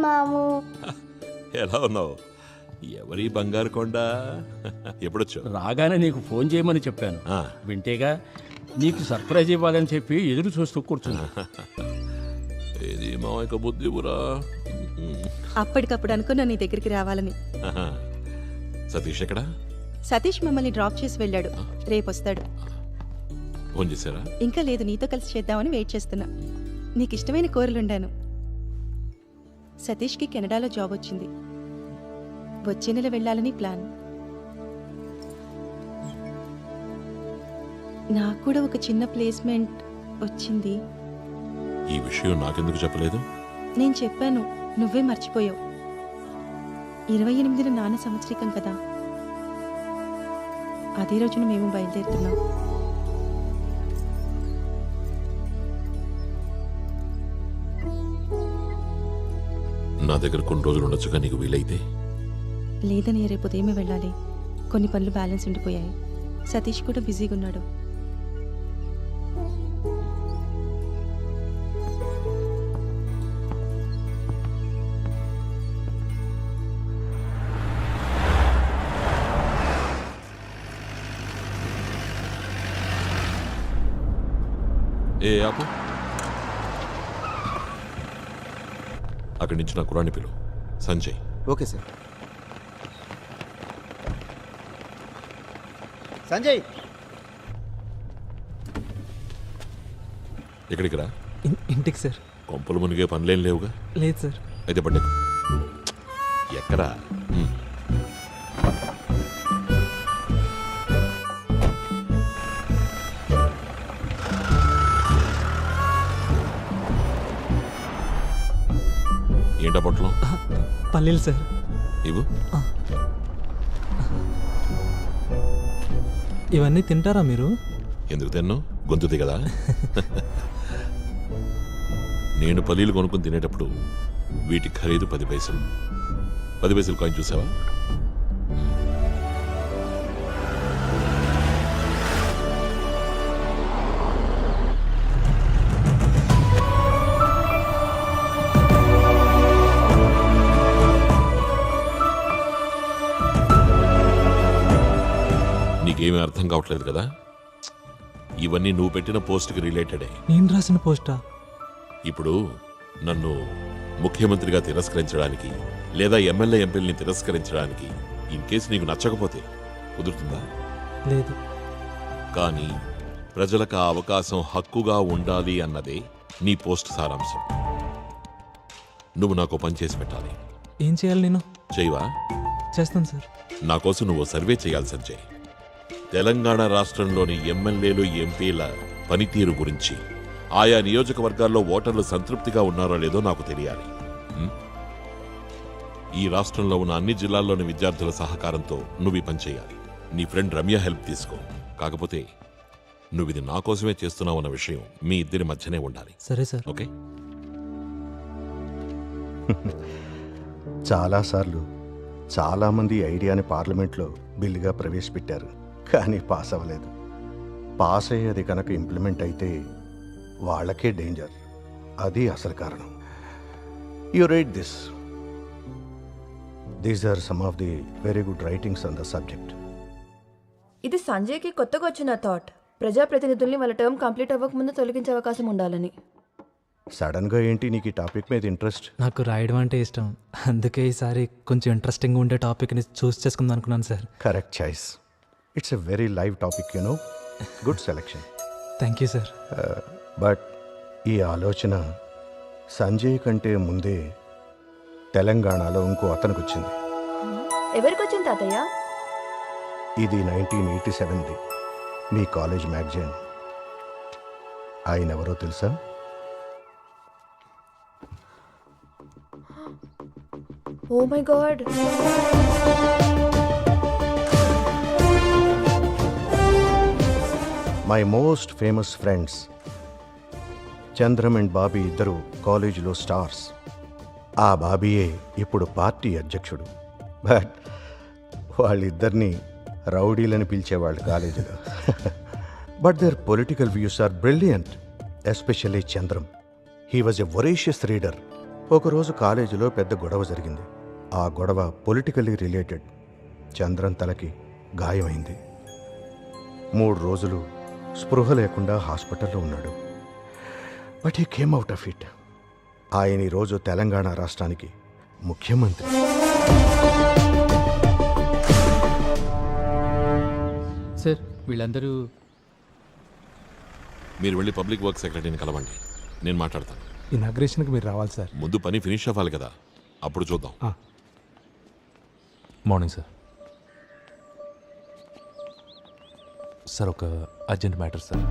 మాము. ఎలా ఉన్నావు? ఎవరి బంగారు కొండ? ఎప్పుడొచ్చావు? రాగానే నీకు ఫోన్ చేయమని చెప్పాను. ఆ. వింటేగా నీకు సర్ప్రైజ్ ఇవ్వాలని చెప్పి ఎదురు చూస్తూ కూర్చున్నా. ఏది మామయ్య బుద్ధి బురా. అప్పటికప్పుడు అనుకున్నా నీ దగ్గరికి రావాలని. సతీష్ ఎక్కడా? సతీష్ మమ్మల్ని డ్రాప్ చేసి వెళ్ళాడు. రేపు వస్తాడు. ఫోన్ చేశారా? ఇంకా లేదు, నీతో కలిసి చేద్దామని వెయిట్ చేస్తున్నా. నీకు ఇష్టమైన కూరలుండాను. సతీష్కి కెనడాలో జాబ్ వచ్చింది. వచ్చే నెల వెళ్ళాలని ప్లాన్. నాకు కూడా ఒక చిన్న ప్లేస్మెంట్ వచ్చింది. ఈ విషయం నాకెందుకు చెప్పలేదు? నేను చెప్పాను, నువ్వే మర్చిపోయావు. 28న నాన్న సంవత్సరికం కదా, అదే రోజున మేము బయలుదేరుతున్నాం. నా దగ్గర కొన్ని రోజులు ఉండొచ్చుగా నీకు వీలైతే? లేదని రేపు ఉదయమే వెళ్ళాలి. కొన్ని పనులు బ్యాలెన్స్ ఉండిపోయాయి. సతీష్ కూడా బిజీగా ఉన్నాడు. ఏ ఆపు. అక్కడి నుంచి నా కురాన్ని పిలు. సంజయ్. Okay sir. సంజయ్ ఎక్కడికి రా? ఇంటికి సార్. కొంపలు మునిగే పనులేం లేవుగా? లేదు సార్. అయితే బండి ఎక్కడా? ఏంటా పొట్టలో? పల్లీలు సార్. ఇవ్వు. ఇవన్నీ తింటారా మీరు? ఎందుకు తిన్నావు? గొంతుది కదా. నేను పల్లీలు కొనుక్కొని తినేటప్పుడు వీటి ఖరీదు 10 పైసలు. 10 పైసలు కాయిన్ చూసావా? నీకేమీ అర్థం కావట్లేదు కదా? ఇవన్నీ నువ్వు పెట్టిన పోస్ట్కి రిలేటెడే. నేను రాసిన పోస్టా? ఇప్పుడు నన్ను ముఖ్యమంత్రిగా తిరస్కరించడానికి లేదా ఎమ్మెల్యే ఎంపీల్ని తిరస్కరించడానికి ఇన్ కేసు నీకు నచ్చకపోతే కుదురుతుందా? లేదు. కానీ ప్రజలకు ఆ అవకాశం హక్కుగా ఉండాలి అన్నదే నీ పోస్ట్ సారాంశం. నువ్వు నాకు పని చేసి పెట్టాలి. ఏం చేయాలి నేను? చేయవా? చేస్తాను సార్. నా కోసం నువ్వు సర్వే చేయాలి సంజయ్. తెలంగాణ రాష్ట్రంలోని ఎమ్మెల్యేలు ఎంపీల పనితీరు గురించి, ఆయా నియోజకవర్గాల్లో ఓటర్లు సంతృప్తిగా ఉన్నారో లేదో నాకు తెలియాలి. ఈ రాష్ట్రంలో ఉన్న అన్ని జిల్లాల్లోని విద్యార్థుల సహకారంతో నువ్వు ఈ పని చేయాలి. నీ ఫ్రెండ్ రమ్య హెల్ప్ తీసుకో. కాకపోతే నువ్వు ఇది నా కోసమే చేస్తున్నావు అన్న విషయం మీ ఇద్దరి మధ్యనే ఉండాలి. సరే సార్. ఓకే? చాలాసార్లు చాలామంది ఐడియాని పార్లమెంట్లో బిల్లుగా ప్రవేశపెట్టారు, కానీ పాస్ అవ్వలేదు. పాస్ అయ్యేది కనుక ఇంప్లిమెంట్ అయితే వాళ్ళకే డేంజర్. అది అసలు కారణం. You write this. These are some of the very good writings on the subject. ఇది సంజయ్కి కొత్తగా వచ్చిన థాట్. ప్రజాప్రతినిధుల్ని వాళ్ళ టర్మ్ కంప్లీట్ అవ్వకముందు తొలగించే అవకాశం ఉండాలని. సడన్గా ఏంటి నీకు ఈ టాపిక్ మీద ఇంట్రెస్ట్? నాకు రాయడం అంటే ఇష్టం. అందుకే ఈసారి కొంచెం ఇంట్రెస్టింగ్గా ఉండే టాపిక్ని చూస్ చేసుకుందాం అనుకున్నాను sir. Correct choice. It's a very live topic, you know. Good selection. Thank you sir. But ఈ ఆలోచన సంజయ్ కంటే ముందే తెలంగాణలో ఇంకో అతనికి వచ్చింది. ఎవరికి వచ్చింది తాతయ్య? ఇది 1987ది మీ కాలేజ్ మ్యాగజైన్. ఆయన ఎవరో తెలుసా? Oh my God. My most famous friends Chandram and Bobby ఇద్దరు కాలేజీలో స్టార్స్. ఆ బాబీయే ఇప్పుడు పార్టీ అధ్యక్షుడు. బట్ వాళ్ళిద్దరినీ రౌడీలని పిలిచేవాళ్ళు కాలేజీలో. But their political views are brilliant, especially Chandram. He was a voracious reader. ఒకరోజు కాలేజీలో పెద్ద గొడవ జరిగింది. ఆ గొడవ పొలిటికల్లీ రిలేటెడ్. చంద్రన్ తలకి గాయమైంది. 3 రోజులు స్పృహ లేకుండా హాస్పిటల్లో ఉన్నాడు. But he came out of it. ఆయన ఈరోజు తెలంగాణ రాష్ట్రానికి ముఖ్యమంత్రి. సార్ వీళ్ళందరూ మీరు వెళ్ళి పబ్లిక్ వర్క్ సెక్రటరీని కలవండి, నేను మాట్లాడతాను. ఇనాగ్రేషన్కి మీరు రావాలి సార్. ముందు పని ఫినిష్ అవ్వాలి కదా, అప్పుడు చూద్దాం. Morning sir. సార్ ఒక అర్జెంట్ మ్యాటర్ సార్.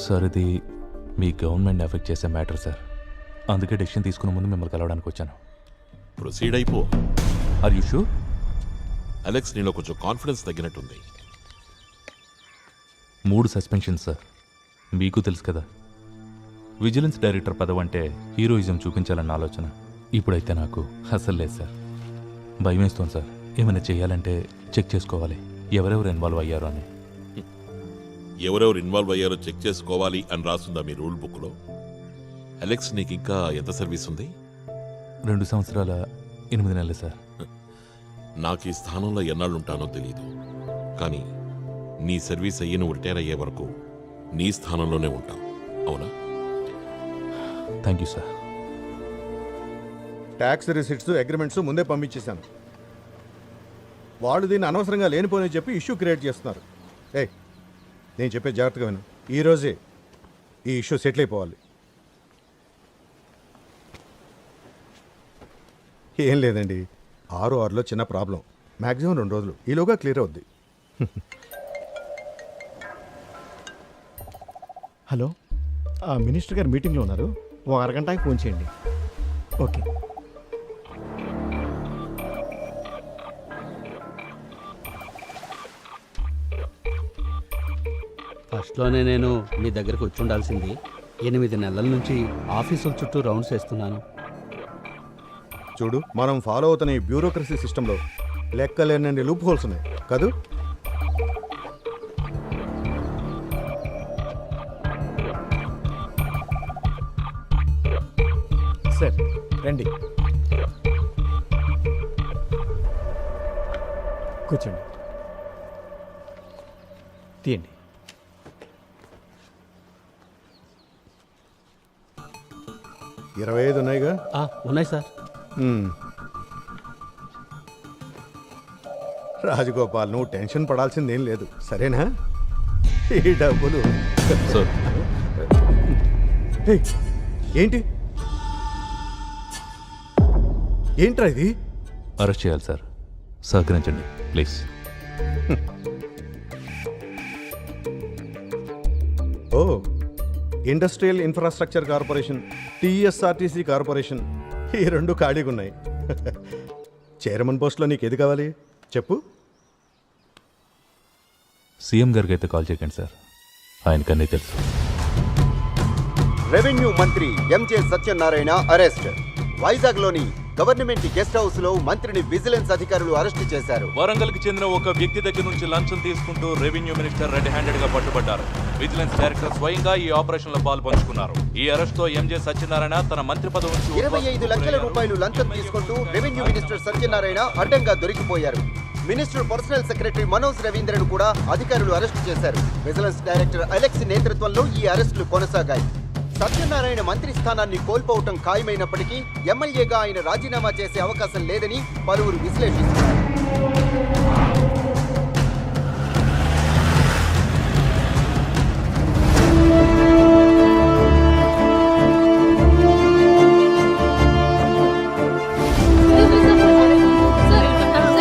సార్ ఇది మీ గవర్నమెంట్ ఎఫెక్ట్ చేసే మ్యాటర్ సార్. అందుకే డెసిషన్ తీసుకునే ముందు మిమ్మల్ని కలవడానికి వచ్చాను. ప్రొసీడ్ అయిపో. Are you sure? అలెక్స్, నీలో కొంచెం కాన్ఫిడెన్స్ తగ్గినట్టుంది. 3 suspension sir. మీకు తెలుసు కదా, విజిలెన్స్ డైరెక్టర్ పదవి అంటే హీరోయిజం చూపించాలన్న ఆలోచన. ఇప్పుడైతే నాకు అసలు లేదు సార్. భయం వేస్తోంది సార్. ఏమైనా చేయాలంటే చెక్ చేసుకోవాలి ఎవరెవరు ఇన్వాల్వ్ అయ్యారో అని. ఎవరెవరు ఇన్వాల్వ్ అయ్యారో చెక్ చేసుకోవాలి అని రాస్తుందా మీ రూల్ బుక్లో? అలెక్స్, నీకు ఇంకా ఎంత సర్వీస్ ఉంది? 2 సంవత్సరాల 8 నెలలు సార్. నాకు ఈ స్థానంలో ఎన్నాళ్ళుంటానో తెలియదు, కానీ నీ సర్వీస్ అయ్యి నువ్వు రిటైర్ అయ్యే వరకు నీ స్థానంలోనే ఉంటావు, అవునా? Thank you sir. Tax receipts, agreements ముందే పంపించేశాను. వాళ్ళు దీన్ని అనవసరంగా లేనిపోని చెప్పి ఇష్యూ క్రియేట్ చేస్తున్నారు. నేను చెప్పే జాగ్రత్తగా విను. ఈరోజే ఈ ఇష్యూ సెటిల్ అయిపోవాలి. ఏం లేదండి, 6 చిన్న ప్రాబ్లం. మ్యాక్సిమం 2 రోజులు, ఈలోగా క్లియర్ అవుద్ది. హలో, మినిస్టర్ గారు మీటింగ్లో ఉన్నారు. ఓ అరగంటకి ఫోన్ చేయండి. ఓకే. ఫస్ట్లోనే నేను మీ దగ్గరకు వచ్చి ఉండాల్సింది. 8 నెలల నుంచి ఆఫీసుల చుట్టూ రౌండ్స్ వేస్తున్నాను. చూడు, మనం ఫాలో అవుతున్న ఈ బ్యూరోక్రసీ సిస్టంలో లెక్కలేనన్ని లూప్ హోల్స్ ఉన్నాయి కదూ. సార్ రండి, కూర్చోండి, తీయండి. ఆ, 25 ఉన్నాయిగా. ఉన్నాయి సార్. రాజగోపాల్, నువ్వు టెన్షన్ పడాల్సిందేం లేదు, సరేనా? ఈ డబ్బులు సార్ ఏయ్, ఏంటి ఏంట్రా ఇది? అరెస్ట్ చేయాలి సార్. సహకరించండి please. Oh, industrial infrastructure corporation, TSRTC corporation, ఈ 2 ఖాళీగా ఉన్నాయి. చైర్మన్ పోస్ట్లో నీకు ఏది కావాలి చెప్పు. సీఎం గారికి అయితే కాల్ చేయకండి సార్, ఆయనకన్నీ తెలుసు. రెవెన్యూ మంత్రి ఎంజే సత్యనారాయణ అరెస్ట్. వైజాగ్లోని గవర్నమెంట్ గెస్ట్ హౌస్ లో మంత్రిని విజిలెన్స్ అధికారులు అరెస్టు చేశారు. వరంగల్ కి చెందిన ఒక వ్యక్తి దగ్గర నుంచి లంచం తీసుకుంటూ రెవెన్యూ మినిస్టర్ రెడ్ హ్యాండెడ్ గా పట్టుబడ్డారు. విజిలెన్స్ డైరెక్టర్ స్వయంగా ఈ ఆపరేషన్ లో పాల్పంచుకున్నారు. ఈ అరెస్ట్ తో ఎంజే సత్యనారాయణ తన మంత్రి పదవి నుంచి 25 లక్షల రూపాయలు లంచం తీసుకుంటూ రెవెన్యూ మినిస్టర్ సత్యనారాయణ అడ్డంగా దొరికిపోయారు. మినిస్టర్ పర్సనల్ సెక్రటరీ మనోజ్ రవీంద్రను కూడా అధికారులు అరెస్టు చేశారు. విజిలెన్స్ డైరెక్టర్ అలెక్స్ నేతృత్వంలో ఈ అరెస్టులు కొనసాగాయి. సత్యనారాయణ మంత్రి స్థానాన్ని కోల్పోవటం ఖాయమైనప్పటికీ ఎమ్మెల్యేగా ఆయన రాజీనామా చేసే అవకాశం లేదని పలువురు విశ్లేషిస్తున్నారు.